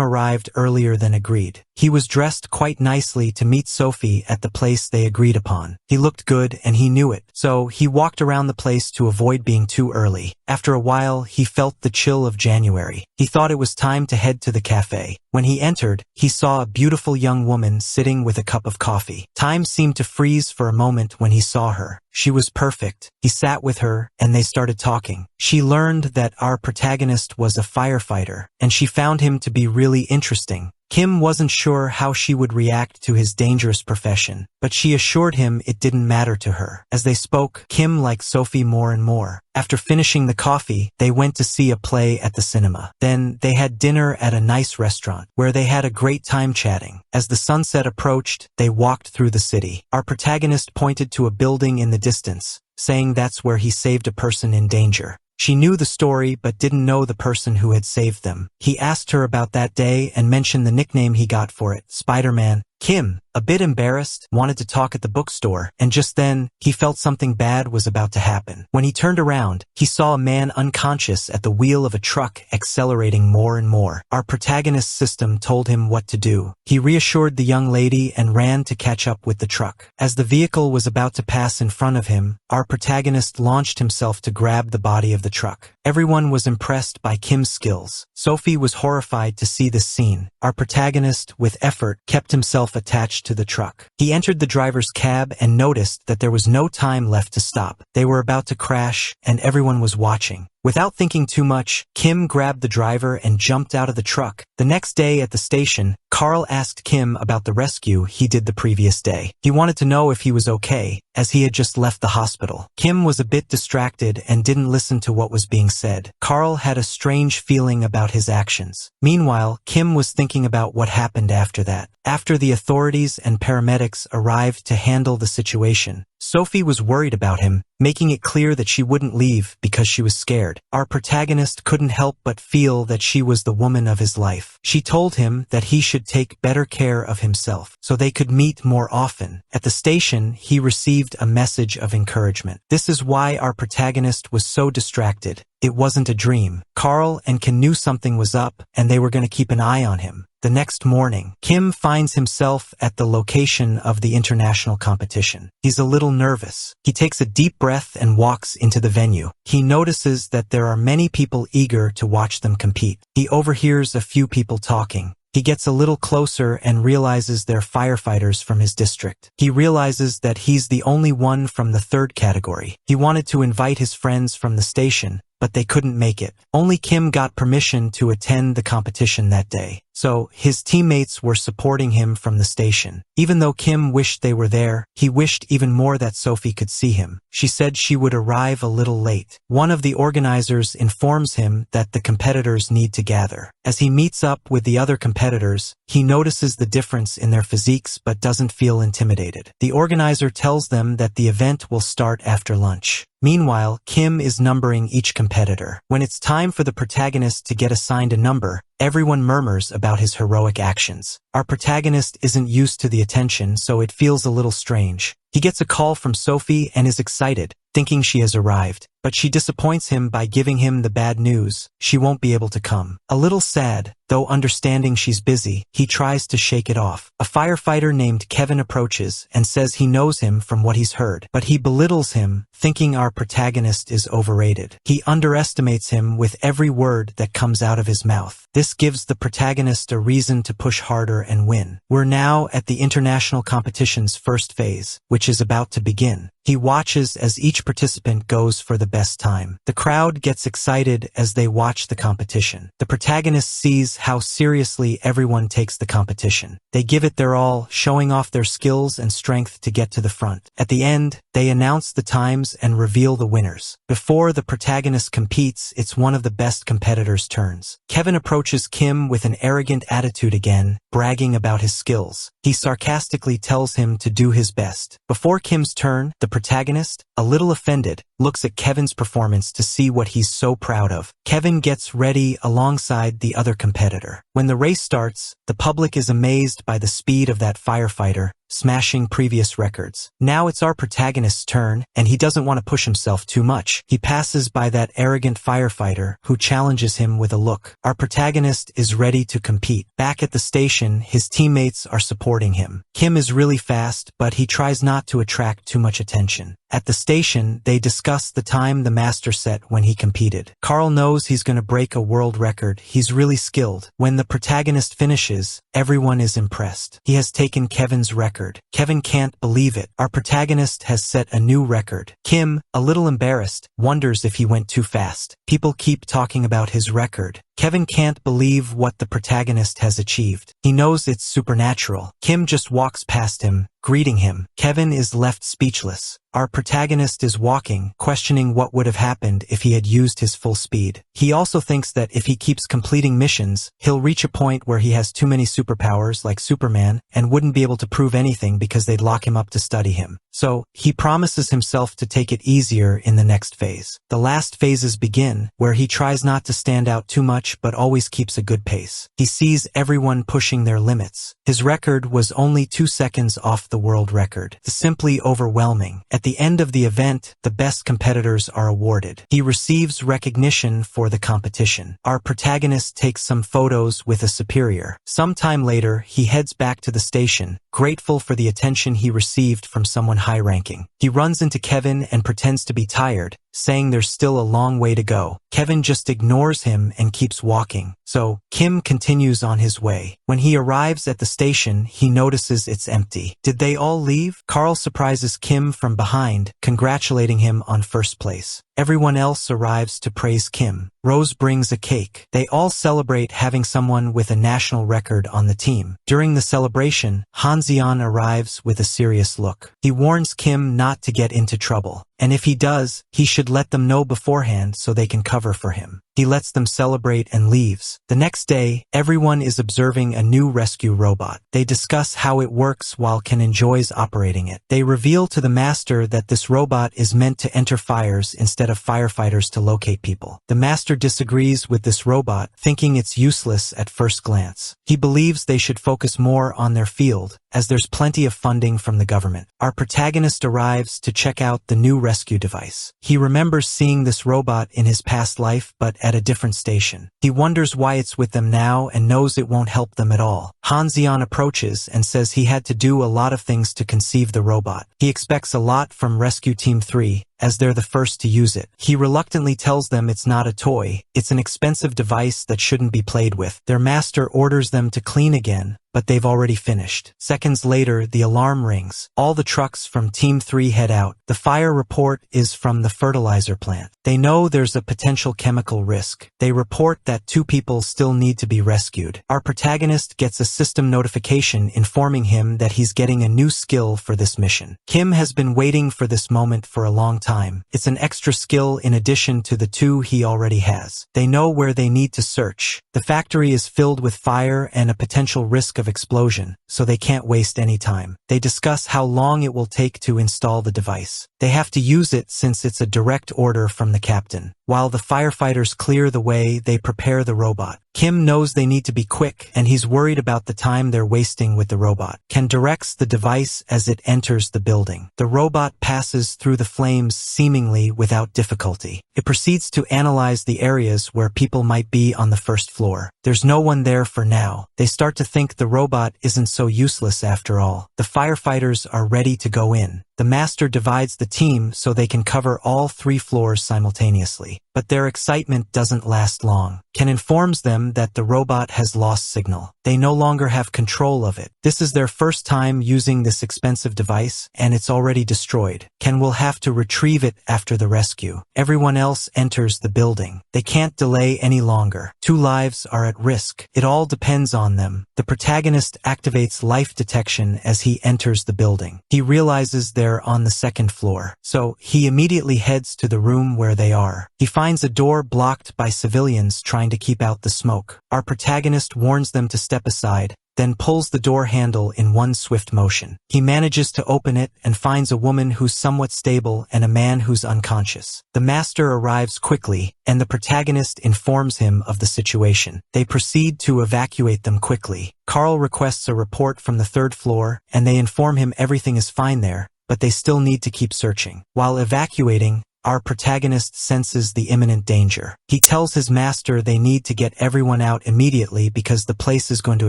arrived earlier than agreed. He was dressed quite nicely to meet Sophie at the place they agreed upon. He looked good and he knew it, so he walked around the place to avoid being too early. After a while, he felt the chill of January. He thought it was time to head to the cafe. When he entered, he saw a beautiful young woman sitting with a cup of coffee. Time seemed to freeze for a moment when he saw her. She was perfect. He sat with her, and they started talking. She learned that our protagonist was a firefighter, and she found him to be really interesting. Kim wasn't sure how she would react to his dangerous profession, but she assured him it didn't matter to her. As they spoke, Kim liked Sophie more and more. After finishing the coffee, they went to see a play at the cinema. Then they had dinner at a nice restaurant, where they had a great time chatting. As the sunset approached, they walked through the city. Our protagonist pointed to a building in the distance, saying that's where he saved a person in danger. She knew the story but didn't know the person who had saved them. He asked her about that day and mentioned the nickname he got for it, Spider-Man. Kim, a bit embarrassed, wanted to talk at the bookstore, and just then, he felt something bad was about to happen. When he turned around, he saw a man unconscious at the wheel of a truck accelerating more and more. Our protagonist's system told him what to do. He reassured the young lady and ran to catch up with the truck. As the vehicle was about to pass in front of him, our protagonist launched himself to grab the body of the truck. Everyone was impressed by Kim's skills. Sophie was horrified to see this scene. Our protagonist, with effort, kept himself attached to the truck. He entered the driver's cab and noticed that there was no time left to stop. They were about to crash, and everyone was watching. Without thinking too much, Kim grabbed the driver and jumped out of the truck. The next day at the station, Carl asked Kim about the rescue he did the previous day. He wanted to know if he was okay, as he had just left the hospital. Kim was a bit distracted and didn't listen to what was being said. Carl had a strange feeling about his actions. Meanwhile, Kim was thinking about what happened after that. After the authorities and paramedics arrived to handle the situation, Sophie was worried about him, making it clear that she wouldn't leave because she was scared. Our protagonist couldn't help but feel that she was the woman of his life. She told him that he should take better care of himself so they could meet more often. At the station, he received a message of encouragement. This is why our protagonist was so distracted. It wasn't a dream. Carl and Ken knew something was up, and they were going to keep an eye on him. The next morning, Kim finds himself at the location of the international competition. He's a little nervous. He takes a deep breath and walks into the venue. He notices that there are many people eager to watch them compete. He overhears a few people talking. He gets a little closer and realizes they're firefighters from his district. He realizes that he's the only one from the third category. He wanted to invite his friends from the station, but they couldn't make it. Only Kim got permission to attend the competition that day. So, his teammates were supporting him from the station. Even though Kim wished they were there, he wished even more that Sophie could see him. She said she would arrive a little late. One of the organizers informs him that the competitors need to gather. As he meets up with the other competitors, he notices the difference in their physiques but doesn't feel intimidated. The organizer tells them that the event will start after lunch. Meanwhile, Kim is numbering each competitor. When it's time for the protagonist to get assigned a number, everyone murmurs about his heroic actions. Our protagonist isn't used to the attention, so it feels a little strange. He gets a call from Sophie and is excited, thinking she has arrived. But she disappoints him by giving him the bad news: she won't be able to come. A little sad, though understanding she's busy, he tries to shake it off. A firefighter named Kevin approaches and says he knows him from what he's heard. But he belittles him, thinking our protagonist is overrated. He underestimates him with every word that comes out of his mouth. This gives the protagonist a reason to push harder and win. We're now at the international competition's first phase, which is about to begin. He watches as each participant goes for the best time. The crowd gets excited as they watch the competition. The protagonist sees how seriously everyone takes the competition. They give it their all, showing off their skills and strength to get to the front. At the end, they announce the times and reveal the winners. Before the protagonist competes, it's one of the best competitors' turns. Kevin approaches Kim with an arrogant attitude again, bragging about his skills. He sarcastically tells him to do his best. Before Kim's turn, the protagonist, a little offended, looks at Kevin's performance to see what he's so proud of. Kevin gets ready alongside the other competitor. When the race starts, the public is amazed by the speed of that firefighter, smashing previous records. Now it's our protagonist's turn, and he doesn't want to push himself too much. He passes by that arrogant firefighter, who challenges him with a look. Our protagonist is ready to compete. Back at the station, his teammates are supporting him. Kim is really fast, but he tries not to attract too much attention. At the station, they discuss the time the master set when he competed. Carl knows he's going to break a world record. He's really skilled. When the protagonist finishes, everyone is impressed. He has taken Kevin's record. Kevin can't believe it. Our protagonist has set a new record. Kim, a little embarrassed, wonders if he went too fast. People keep talking about his record. Kevin can't believe what the protagonist has achieved. He knows it's supernatural. Kim just walks past him, greeting him. Kevin is left speechless. Our protagonist is walking, questioning what would have happened if he had used his full speed. He also thinks that if he keeps completing missions, he'll reach a point where he has too many superpowers like Superman and wouldn't be able to prove anything because they'd lock him up to study him. So, he promises himself to take it easier in the next phase. The last phases begin, where he tries not to stand out too much but always keeps a good pace. He sees everyone pushing their limits. His record was only 2 seconds off the world record. Simply overwhelming. At the end of the event, the best competitors are awarded. He receives recognition for the competition. Our protagonist takes some photos with a superior. Sometime later, he heads back to the station, grateful for the attention he received from someone high-ranking. He runs into Kevin and pretends to be tired, saying there's still a long way to go. Kevin just ignores him and keeps walking. So, Kim continues on his way. When he arrives at the station, he notices it's empty. Did they all leave? Carl surprises Kim from behind, congratulating him on first place. Everyone else arrives to praise Kim. Rose brings a cake. They all celebrate having someone with a national record on the team. During the celebration, Han arrives with a serious look. He warns Kim not to get into trouble, and if he does, he should let them know beforehand so they can cover for him. He lets them celebrate and leaves. The next day, everyone is observing a new rescue robot. They discuss how it works while Ken enjoys operating it. They reveal to the master that this robot is meant to enter fires instead of firefighters to locate people. The master disagrees with this robot, thinking it's useless at first glance. He believes they should focus more on their field, as there's plenty of funding from the government. Our protagonist arrives to check out the new rescue device. He remembers seeing this robot in his past life, but at a different station. He wonders why it's with them now and knows it won't help them at all. Han approaches and says he had to do a lot of things to conceive the robot. He expects a lot from Rescue Team 3, as they're the first to use it. He reluctantly tells them it's not a toy, it's an expensive device that shouldn't be played with. Their master orders them to clean again, but they've already finished. Seconds later, the alarm rings. All the trucks from Team 3 head out. The fire report is from the fertilizer plant. They know there's a potential chemical risk. They report that 2 people still need to be rescued. Our protagonist gets a system notification informing him that he's getting a new skill for this mission. Kim has been waiting for this moment for a long time. It's an extra skill in addition to the 2 he already has. They know where they need to search. The factory is filled with fire and a potential risk of explosion, so they can't waste any time. They discuss how long it will take to install the device. They have to use it since it's a direct order from the captain. While the firefighters clear the way, they prepare the robot. Kim knows they need to be quick, and he's worried about the time they're wasting with the robot. Ken directs the device as it enters the building. The robot passes through the flames seemingly without difficulty. It proceeds to analyze the areas where people might be on the first floor. There's no one there for now. They start to think the robot isn't so useless after all. The firefighters are ready to go in. The master divides the team so they can cover all 3 floors simultaneously. But their excitement doesn't last long. Ken informs them that the robot has lost signal. They no longer have control of it. This is their first time using this expensive device, and it's already destroyed. Ken will have to retrieve it after the rescue. Everyone else enters the building. They can't delay any longer. 2 lives are at risk. It all depends on them. The protagonist activates life detection as he enters the building. He realizes they're on the 2nd floor, so he immediately heads to the room where they are. He finds a door blocked by civilians trying to keep out the smoke. Our protagonist warns them to step aside, then pulls the door handle in one swift motion. He manages to open it and finds a woman who's somewhat stable and a man who's unconscious. The master arrives quickly, and the protagonist informs him of the situation. They proceed to evacuate them quickly. Carl requests a report from the 3rd floor, and they inform him everything is fine there, but they still need to keep searching. While evacuating, our protagonist senses the imminent danger. He tells his master they need to get everyone out immediately because the place is going to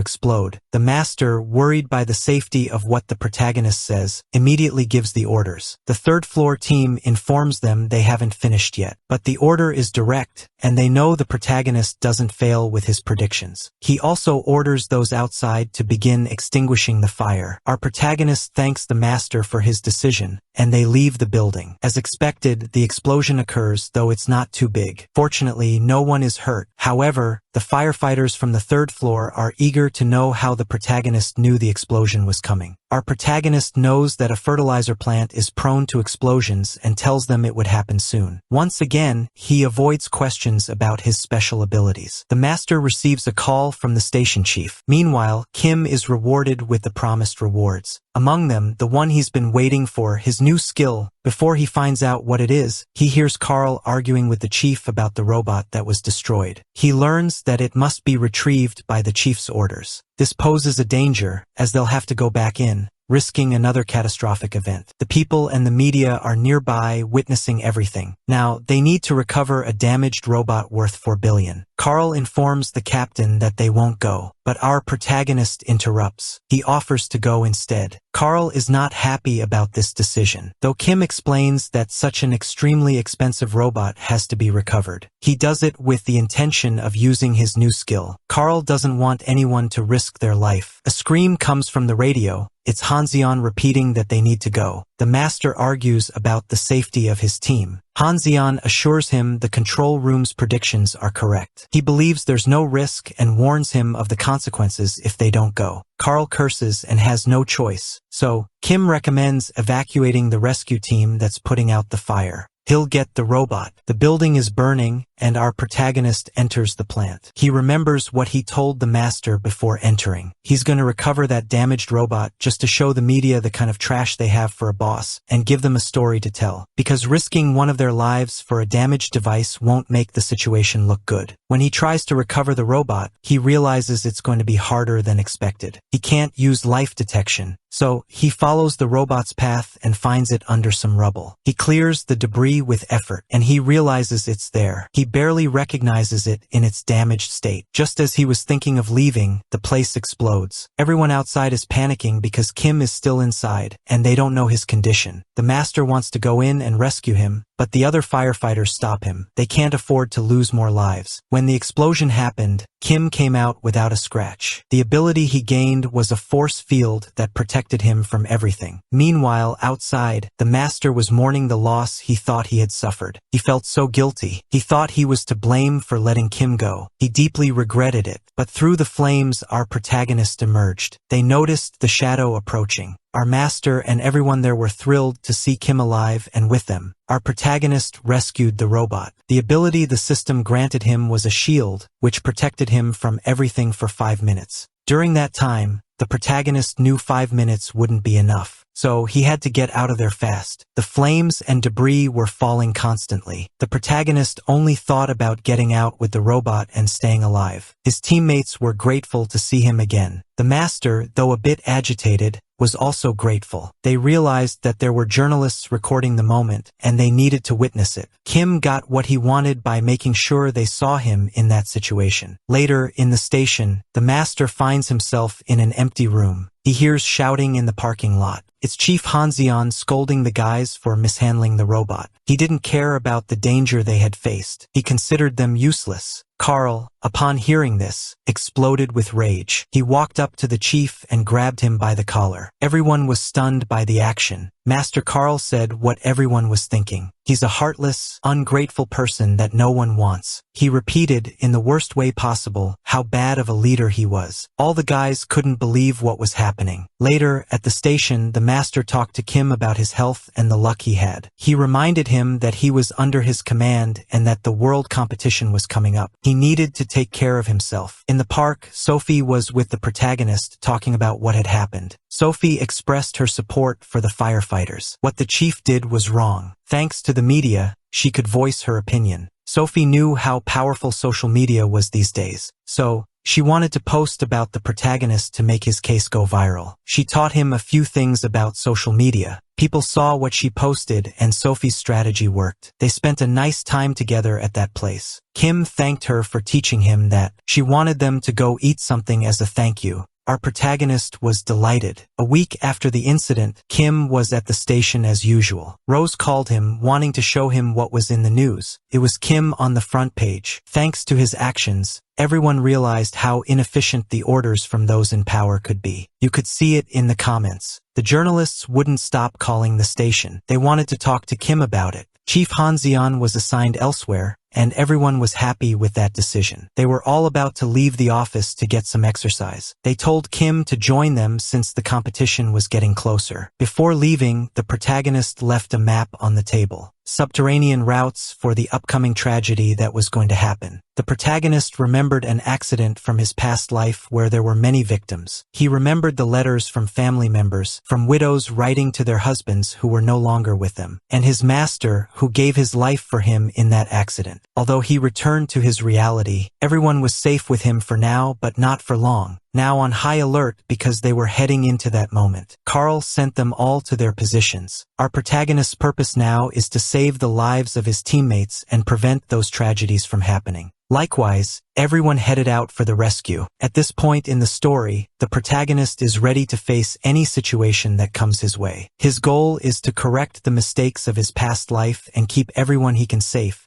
explode. The master, worried by the safety of what the protagonist says, immediately gives the orders. The 3rd floor team informs them they haven't finished yet, but the order is direct, and they know the protagonist doesn't fail with his predictions. He also orders those outside to begin extinguishing the fire. Our protagonist thanks the master for his decision, and they leave the building. As expected, the explosion occurs, though it's not too big. Fortunately, no one is hurt. However, the firefighters from the 3rd floor are eager to know how the protagonist knew the explosion was coming. Our protagonist knows that a fertilizer plant is prone to explosions and tells them it would happen soon. Once again, he avoids questions about his special abilities. The master receives a call from the station chief. Meanwhile, Kim is rewarded with the promised rewards. Among them, the one he's been waiting for, his new skill. Before he finds out what it is, he hears Carl arguing with the chief about the robot that was destroyed. He learns that it must be retrieved by the chief's orders. This poses a danger, as they'll have to go back in, risking another catastrophic event. The people and the media are nearby, witnessing everything. Now, they need to recover a damaged robot worth 4 billion. Carl informs the captain that they won't go, but our protagonist interrupts. He offers to go instead. Carl is not happy about this decision, though Kim explains that such an extremely expensive robot has to be recovered. He does it with the intention of using his new skill. Carl doesn't want anyone to risk their life. A scream comes from the radio. It's Hanzion repeating that they need to go. The master argues about the safety of his team. Hanzion assures him the control room's predictions are correct. He believes there's no risk and warns him of the consequences if they don't go. Carl curses and has no choice, so Kim recommends evacuating the rescue team that's putting out the fire. He'll get the robot. The building is burning, and our protagonist enters the plant. He remembers what he told the master before entering. He's going to recover that damaged robot just to show the media the kind of trash they have for a boss, and give them a story to tell. Because risking one of their lives for a damaged device won't make the situation look good. When he tries to recover the robot, he realizes it's going to be harder than expected. He can't use life detection, so he follows the robot's path and finds it under some rubble. He clears the debris with effort, and he realizes it's there. He barely recognizes it in its damaged state. Just as he was thinking of leaving, the place explodes. Everyone outside is panicking because Kim is still inside, and they don't know his condition. The master wants to go in and rescue him, but the other firefighters stop him. They can't afford to lose more lives. When the explosion happened, Kim came out without a scratch. The ability he gained was a force field that protected him from everything. Meanwhile, outside, the master was mourning the loss he thought he had suffered. He felt so guilty. He thought he was to blame for letting Kim go. He deeply regretted it. But through the flames, our protagonist emerged. They noticed the shadow approaching. Our master and everyone there were thrilled to see Kim alive and with them. Our protagonist rescued the robot. The ability the system granted him was a shield, which protected him from everything for 5 minutes. During that time, the protagonist knew 5 minutes wouldn't be enough, so he had to get out of there fast. The flames and debris were falling constantly. The protagonist only thought about getting out with the robot and staying alive. His teammates were grateful to see him again. The master, though a bit agitated, was also grateful. They realized that there were journalists recording the moment, and they needed to witness it. Kim got what he wanted by making sure they saw him in that situation. Later, in the station, the master finds himself in an empty room. He hears shouting in the parking lot. It's Chief Hanzion scolding the guys for mishandling the robot. He didn't care about the danger they had faced. He considered them useless. Carl, upon hearing this, exploded with rage. He walked up to the chief and grabbed him by the collar. Everyone was stunned by the action. Master Carl said what everyone was thinking. He's a heartless, ungrateful person that no one wants. He repeated, in the worst way possible, how bad of a leader he was. All the guys couldn't believe what was happening. Later, at the station, the master talked to Kim about his health and the luck he had. He reminded him that he was under his command and that the world competition was coming up. He needed to take care of himself. In the park, Sophie was with the protagonist talking about what had happened. Sophie expressed her support for the firefighters. What the chief did was wrong. Thanks to the media, she could voice her opinion. Sophie knew how powerful social media was these days, so she wanted to post about the protagonist to make his case go viral. She taught him a few things about social media. People saw what she posted and Sophie's strategy worked. They spent a nice time together at that place. Kim thanked her for teaching him that. She wanted them to go eat something as a thank you. Our protagonist was delighted. A week after the incident, Kim was at the station as usual. Rose called him, wanting to show him what was in the news. It was Kim on the front page. Thanks to his actions, everyone realized how inefficient the orders from those in power could be. You could see it in the comments. The journalists wouldn't stop calling the station. They wanted to talk to Kim about it. Chief Hanzion was assigned elsewhere, and everyone was happy with that decision. They were all about to leave the office to get some exercise. They told Kim to join them since the competition was getting closer. Before leaving, the protagonist left a map on the table. Subterranean routes for the upcoming tragedy that was going to happen. The protagonist remembered an accident from his past life where there were many victims. He remembered the letters from family members, from widows writing to their husbands who were no longer with them, and his master who gave his life for him in that accident. Although he returned to his reality, everyone was safe with him for now, but not for long. Now on high alert because they were heading into that moment. Carl sent them all to their positions. Our protagonist's purpose now is to save the lives of his teammates and prevent those tragedies from happening. Likewise, everyone headed out for the rescue. At this point in the story, the protagonist is ready to face any situation that comes his way. His goal is to correct the mistakes of his past life and keep everyone he can safe.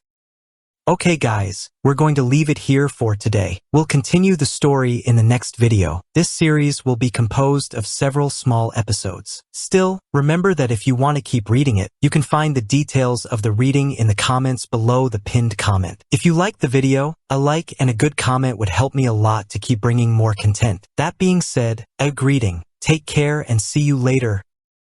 Okay guys, we're going to leave it here for today. We'll continue the story in the next video. This series will be composed of several small episodes. Still, remember that if you want to keep reading it, you can find the details of the reading in the comments below the pinned comment. If you liked the video, a like and a good comment would help me a lot to keep bringing more content. That being said, a greeting. Take care and see you later.